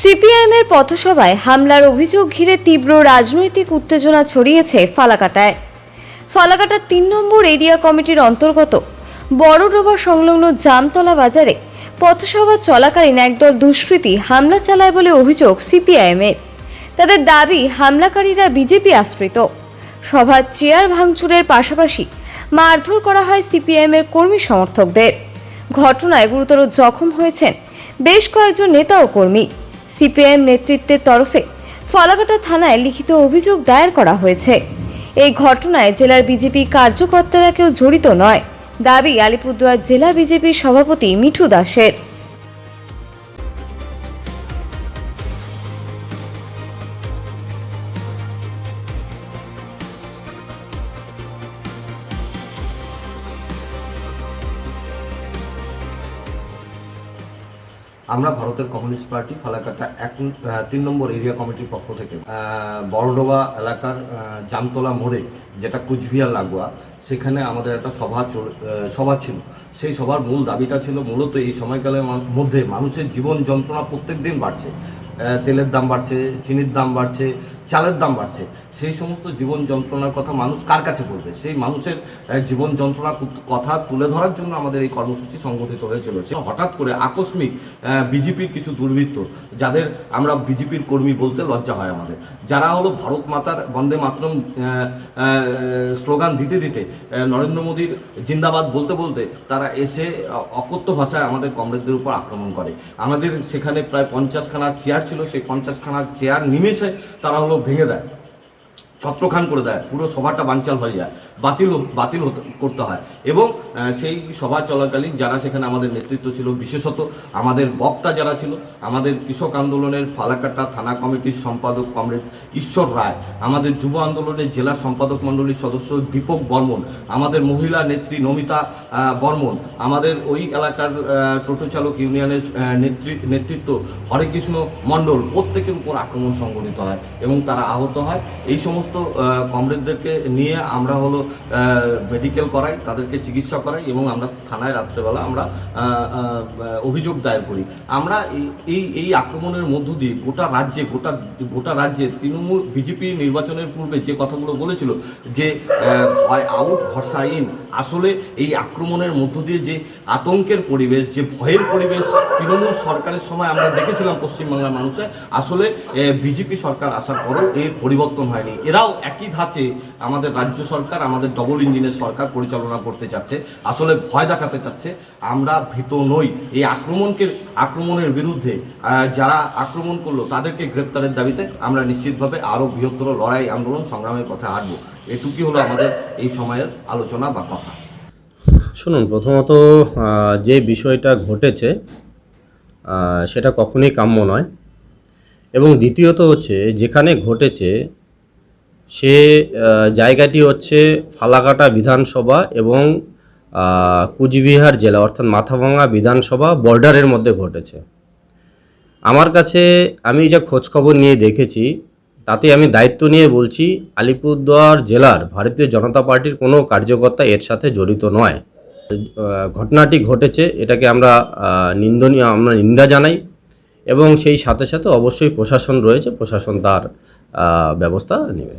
সিপিআইএমের পথসভায় হামলার অভিযোগ ঘিরে তীব্র রাজনৈতিক উত্তেজনা ছড়িয়েছে ফালাকাটায়। ফালাকাটা ৩ নম্বর এরিয়া কমিটির অন্তর্গত বড়ডোবা সংলগ্ন জামতলা বাজারে পথসভা চলাকালীন একদল দুষ্কৃতী হামলা চালায় বলে অভিযোগ সিপিআইএমের। তাদের দাবি, হামলাকারীরা বিজেপি আশ্রিত। সভার চেয়ার ভাঙচুরের পাশাপাশি মারধর করা হয় সিপিআইএমের কর্মী সমর্থকদের। ঘটনায় গুরুতর জখম হয়েছেন বেশ কয়েকজন নেতা ও কর্মী। সিপিআইএম নেতৃত্বের তরফে ফালাকাটা থানায় লিখিত অভিযোগ দায়ের করা হয়েছে। এই ঘটনায় জেলার বিজেপি কার্যকর্তারা কেউ জড়িত নয়, দাবি আলিপুরদুয়ার জেলা বিজেপির সভাপতি মিঠু দাসের। আমরা ভারতের কমিউনিস্ট পার্টি ফালাকাটা ৩ নম্বর এরিয়া কমিটির পক্ষ থেকে বড়ডোবা এলাকার জামতলা মোড়ে, যেটা কুচবিহার লাগোয়া, সেখানে আমাদের একটা সভা ছিল। সেই সভার মূল দাবিটা ছিল মূলত এই সময়কালের মধ্যে মানুষের জীবন যন্ত্রণা প্রত্যেক দিন বাড়ছে। তেলের দাম বাড়ছে, চিনির দাম বাড়ছে, চালের দাম বাড়ছে। সেই সমস্ত জীবন যন্ত্রণার কথা মানুষ কার কাছে বলবে? সেই মানুষের জীবন যন্ত্রণার কথা তুলে ধরার জন্য আমাদের এই কর্মসূচি সংগঠিত হয়েছিল। হঠাৎ করে আকস্মিক বিজেপির কিছু দুর্বৃত্ত, যাদের আমরা বিজেপির কর্মী বলতে লজ্জা হয় আমাদের, যারা হলো ভারত মাতার বন্দে মাতরম স্লোগান দিতে দিতে, নরেন্দ্র মোদীর জিন্দাবাদ বলতে বলতে তারা এসে অকথ্য ভাষায় আমাদের কমরেডদের উপর আক্রমণ করে। আমাদের সেখানে প্রায় 50খানা চেয়ার ছিল, সেই 50খানা চেয়ার নিমেষে তারা হলো ভেঙে দেয়, ছত্রখান করে দেয়, পুরো সভাটা বানচাল হয়ে যায়, বাতিল করতে হয়। এবং সেই সভা চলাকালীন যারা সেখানে আমাদের নেতৃত্ব ছিল, বিশেষত আমাদের বক্তা যারা ছিল, আমাদের কৃষক আন্দোলনের ফালাকাটা থানা কমিটির সম্পাদক কমরেড ঈশ্বর রায়, আমাদের যুব আন্দোলনের জেলা সম্পাদক মণ্ডলীর সদস্য দীপক বর্মন, আমাদের মহিলা নেত্রী নমিতা বর্মন, আমাদের ওই এলাকার টোটো চালক ইউনিয়নের নেতৃত্ব হরেকৃষ্ণ মণ্ডল, প্রত্যেকের উপর আক্রমণ সংঘটিত হয় এবং তারা আহত হয়। এই সমস্ত কমরেডদেরকে নিয়ে আমরা হলো মেডিকেল করাই, তাদেরকে চিকিৎসা করাই এবং আমরা থানায় রাত্রেবেলা আমরা অভিযোগ দায়ের করি। আমরা এই আক্রমণের মধ্য দিয়ে গোটা রাজ্যে তৃণমূল বিজেপি নির্বাচনের পূর্বে যে কথাগুলো বলেছিল যে ভয় আউট ভরসা ইন, আসলে এই আক্রমণের মধ্য দিয়ে যে আতঙ্কের পরিবেশ, যে ভয়ের পরিবেশ তৃণমূল সরকারের সময় আমরা দেখেছিলাম পশ্চিমবাংলার মানুষে, আসলে বিজেপি সরকার আসার পরেও এর পরিবর্তন হয়নি। এরাও একই ধাঁচে আমাদের রাজ্য সরকার, আমাদের ডবল ইঞ্জিনের সরকার পরিচালনা করতে চাচ্ছে, আসলে ভয় দেখাতে চাচ্ছে। আমরা ভীত নই। এই আক্রমণের বিরুদ্ধে যারা আক্রমণ করলো তাদেরকে গ্রেপ্তারের দাবিতে আমরা নিশ্চিতভাবে আরও বৃহত্তর লড়াই, আন্দোলন, সংগ্রামের পথে হাঁটবো। এটুকুই হলো আমাদের এই সময়ের আলোচনা বা কথা। শুনুন, প্রথমত যে বিষয়টা ঘটেছে সেটা কখনোই কাম্য নয়, এবং দ্বিতীয়ত হচ্ছে যেখানে ঘটেছে সে জায়গাটি হচ্ছে ফালাকাটা বিধানসভা এবং কুচবিহার জেলা অর্থাৎ মাথাভাঙা বিধানসভা বর্ডারের মধ্যে ঘটেছে। আমার কাছে আমি যা খোঁজখবর নিয়ে দেখেছি তাতে আমি দায়িত্ব নিয়ে বলছি, আলিপুরদুয়ার জেলার ভারতীয় জনতা পার্টির কোনো কার্যকর্তা এর সাথে জড়িত নয়। ঘটনাটি ঘটেছে, এটাকে আমরা নিন্দা জানাই এবং সেই সাথে সাথে অবশ্যই প্রশাসন রয়েছে, প্রশাসন তার ব্যবস্থা নেবে।